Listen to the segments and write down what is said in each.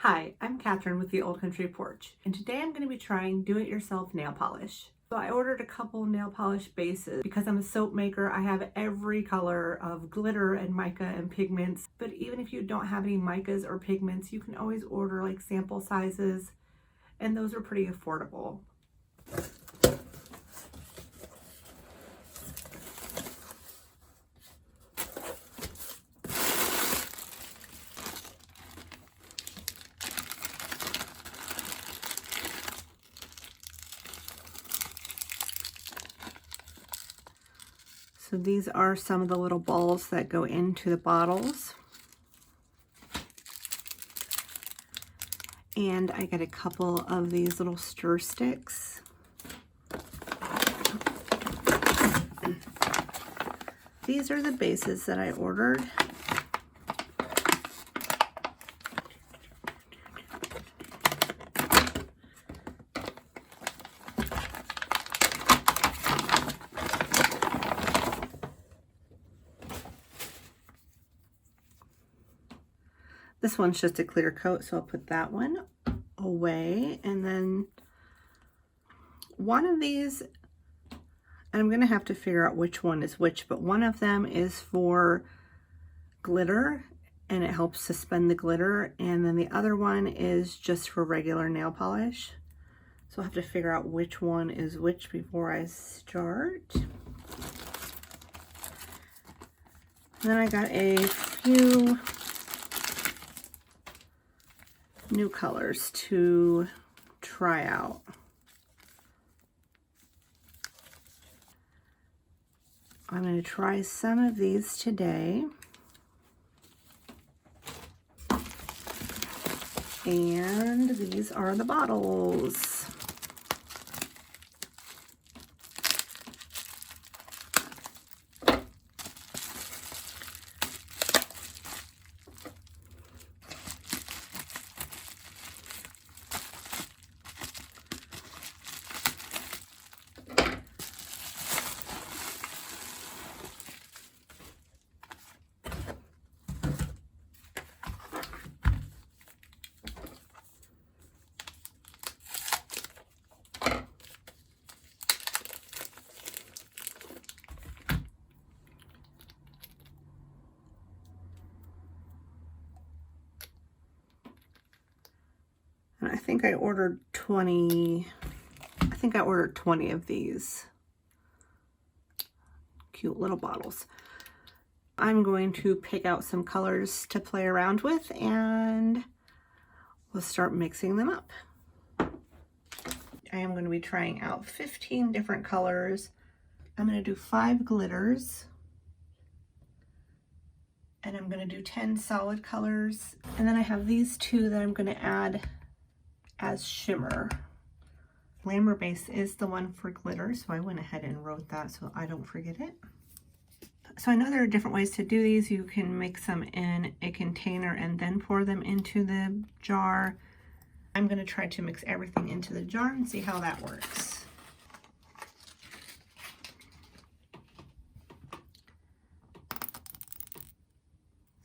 Hi, I'm Catherine with the Old Country Porch, and today I'm going to be trying do-it-yourself nail polish. So I ordered a couple nail polish bases. Because I'm a soap maker, I have every color of glitter and mica and pigments. But even if you don't have any micas or pigments, you can always order like sample sizes, and those are pretty affordable. So these are some of the little balls that go into the bottles. And I get a couple of these little stir sticks. These are the bases that I ordered. This one's just a clear coat, so I'll put that one away. And then one of these, and I'm gonna have to figure out which one is which, but one of them is for glitter and it helps suspend the glitter. And then the other one is just for regular nail polish. So I'll have to figure out which one is which before I start. And then I got a few new colors to try out. I'm going to try some of these today. And these are the bottles. And I think I ordered 20 of these cute little bottles. I'm going to pick out some colors to play around with and we'll start mixing them up. I am going to be trying out 15 different colors. I'm going to do 5 glitters. And I'm going to do 10 solid colors. And then I have these 2 that I'm going to add as shimmer. Glamour Base is the one for glitter, so I went ahead and wrote that so I don't forget it. So I know there are different ways to do these. You can mix them in a container and then pour them into the jar. I'm going to try to mix everything into the jar and see how that works.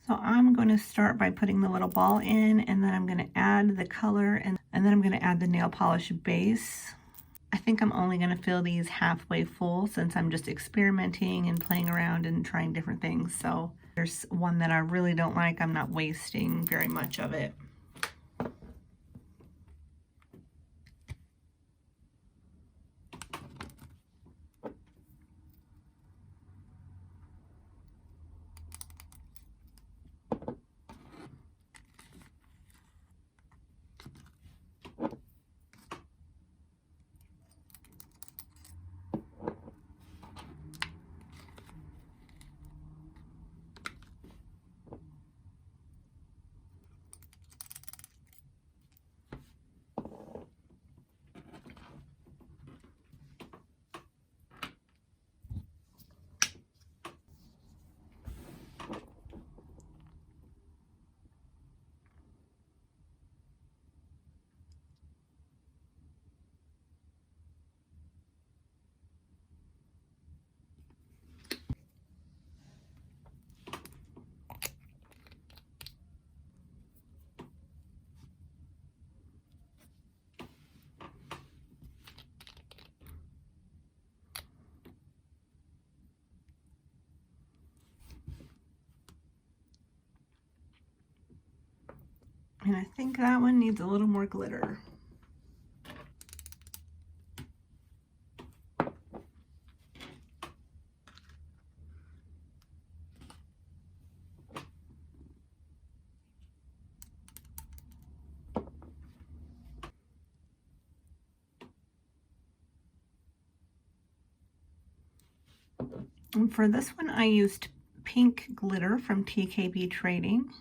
So I'm going to start by putting the little ball in, and then I'm going to add the color, and then I'm going to add the nail polish base. I think I'm only going to fill these halfway full since I'm just experimenting and playing around and trying different things. So there's one that I really don't like. I'm not wasting very much of it. And I think that one needs a little more glitter. And for this one, I used pink glitter from TKB Trading.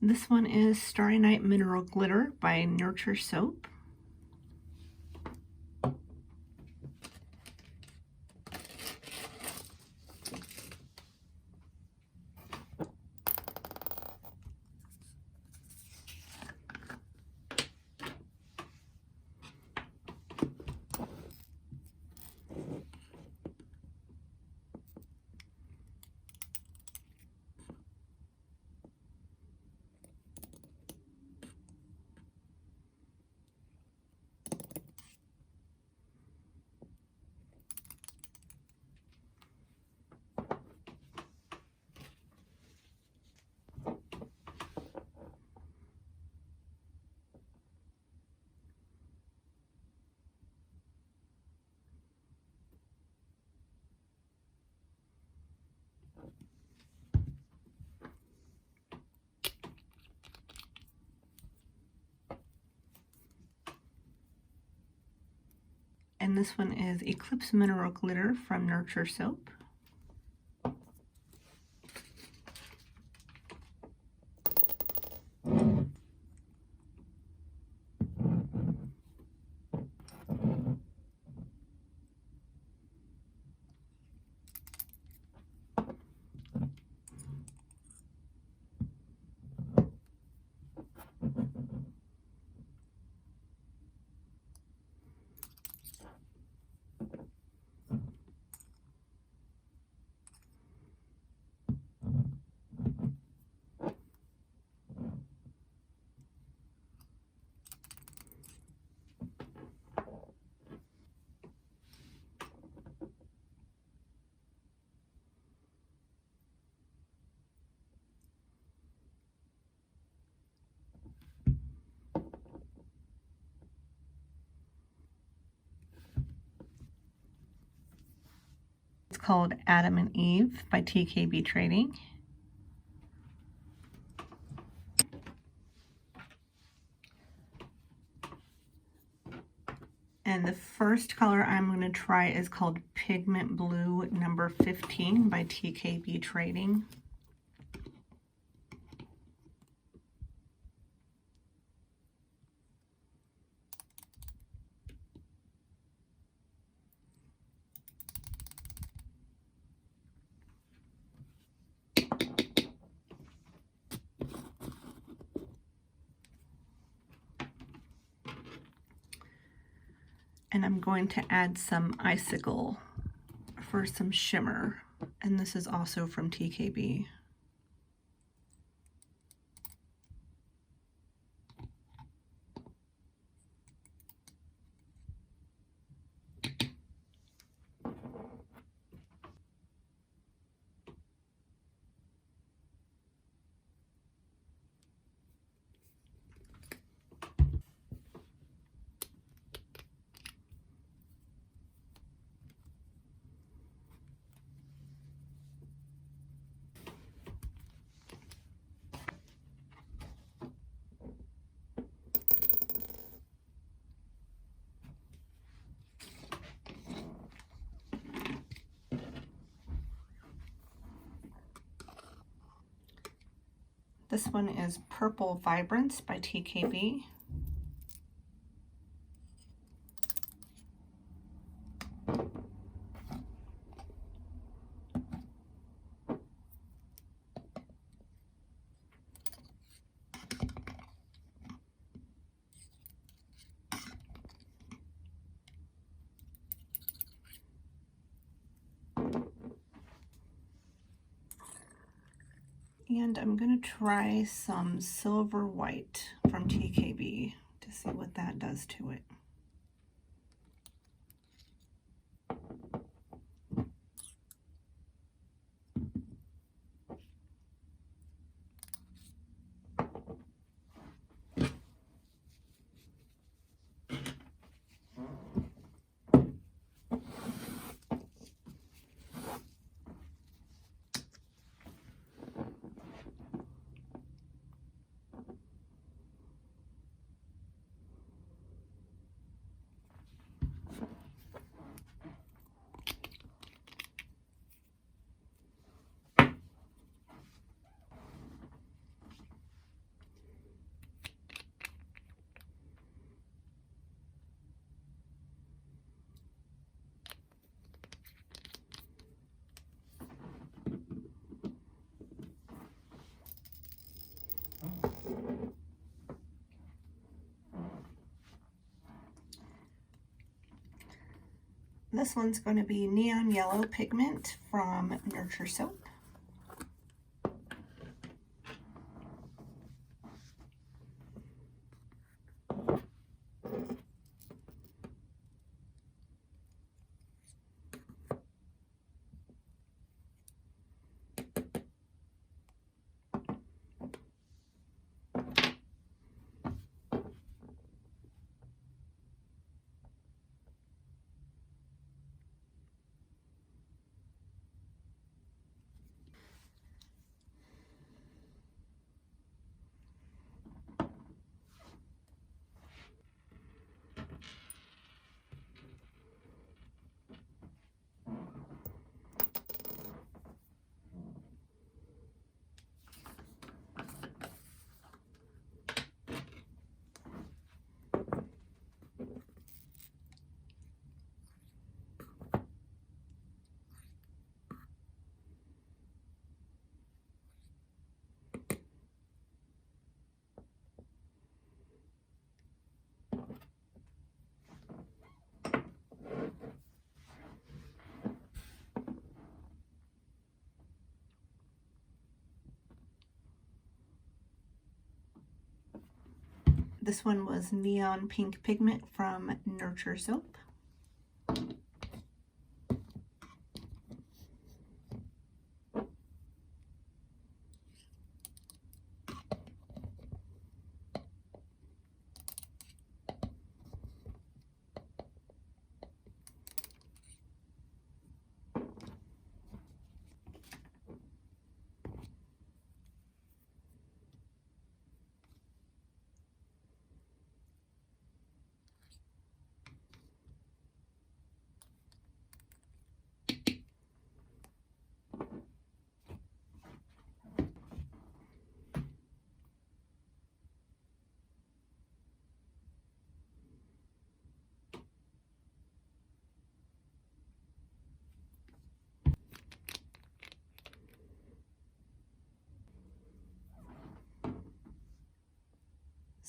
This one is Starry Night Mineral Glitter by Nurture Soap. And this one is Eclipse Mineral Glitter from Nurture Soap. It's called Adam and Eve by TKB Trading. And the first color I'm going to try is called Pigment Blue number 15 by TKB Trading. And I'm going to add some icicle for some shimmer. And this is also from TKB. This one is Purple Vibrance by TKB. And I'm going to try some Silver White from TKB to see what that does to it. This one's going to be Neon Yellow Pigment from Nurture Soap. This one was Neon Pink Pigment from Nurture Soap.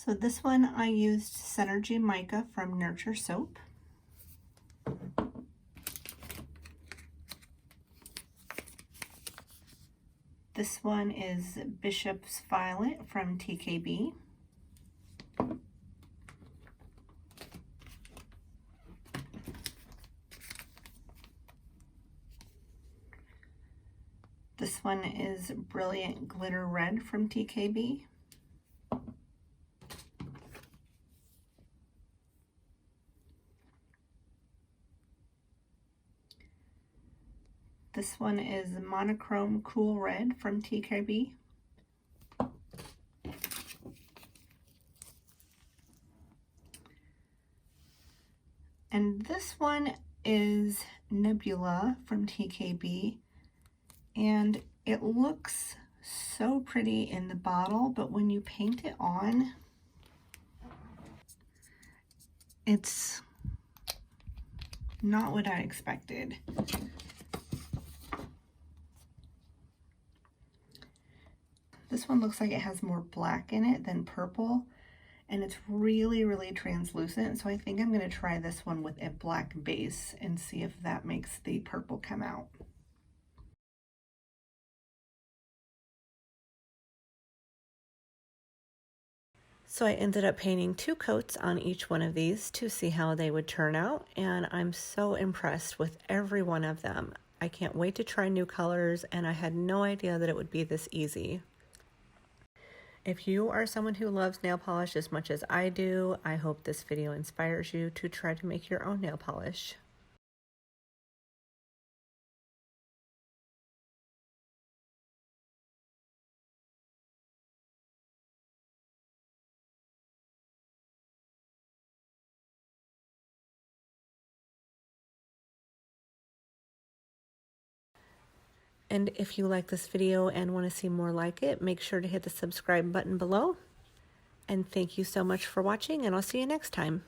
So this one I used Synergy Mica from Nurture Soap. This one is Bishop's Violet from TKB. This one is Brilliant Glitter Red from TKB. This one is Monochrome Cool Red from TKB. And this one is Nebula from TKB. And it looks so pretty in the bottle, but when you paint it on, it's not what I expected. This one looks like it has more black in it than purple, and it's really, really translucent. So I think I'm going to try this one with a black base and see if that makes the purple come out. So I ended up painting 2 coats on each one of these to see how they would turn out, and I'm so impressed with every one of them. I can't wait to try new colors, and I had no idea that it would be this easy. If you are someone who loves nail polish as much as I do, I hope this video inspires you to try to make your own nail polish. And if you like this video and want to see more like it, make sure to hit the subscribe button below. And thank you so much for watching, and I'll see you next time.